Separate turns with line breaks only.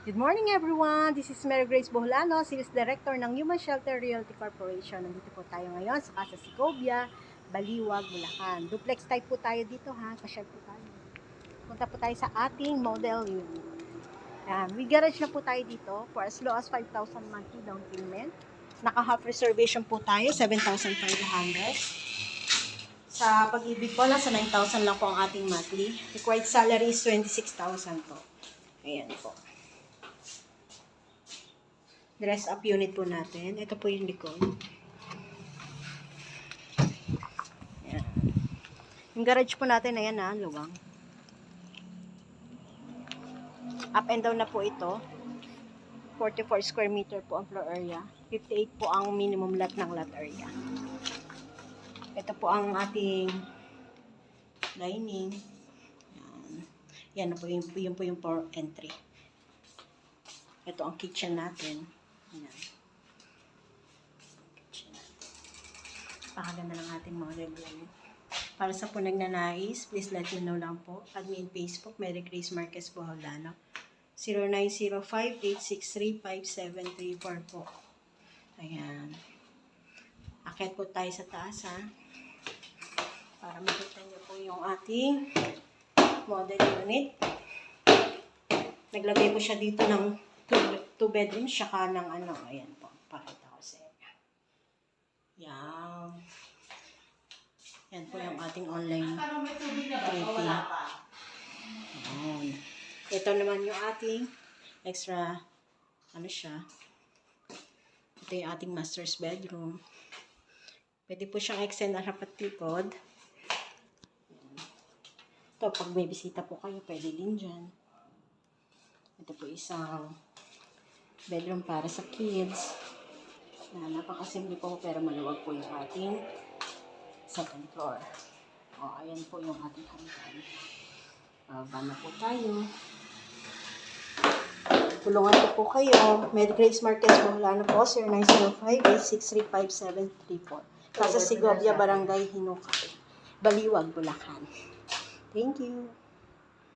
Good morning everyone! This is Mary Grace Boholano, Sales Director ng Human Shelter Realty Corporation. Nandito po tayo ngayon sa Casa Segovia, Baliwag, Bulacan. Duplex type po tayo dito ha, pasyal po tayo. Punta po tayo sa ating model unit. May garage na po tayo dito for as low as 5,000 monthly down payment. Naka-half reservation po tayo, 7,500. Sa pag-ibig po lang, sa 9,000 lang po ang ating monthly. Required salary is 26,000 po. Ayan po. Dress up unit po natin. Ito po yung likod. Ayan. Yung garage po natin, ayan na, luwang. Up and down na po ito. 44 square meter po ang floor area. 58 po ang minimum lot ng lot area. Ito po ang ating dining. Yan na po yung for entry. Ito ang kitchen natin. Yan. Kitchen natin. Pakaganda ng ating model yan. Para sa po nagnanais, please let me know lang po. Admin Facebook, Mary Grace Marquez Boholano. 0905-863-5734 po. Ayan. Akyat po tayo sa taas ha. Para makita nyo po yung ating model unit. Naglagay ko siya dito ng 2 bedrooms, saka ng ano, ayan po. Pakita ko sa inyo. Yan. Yan po yung ating online rating. Ayan. Ito naman yung ating extra, ano siya. Ito yung ating master's bedroom. Pwede po siyang extend ang rapat likod. Ito, pag may bisita po kayo, pwede din dyan. Ito po isang bedroom para sa kids. Napakasimple po pero maluwag po yung ating second floor. O, ayan po yung ating hanggan. Baba na po tayo. Tulungan po kayo. Mary Grace Marquez Boholano po, 0905-863-5734. Casa Segovia, Barangay Hinukay, Baliwag, Bulacan. Thank you.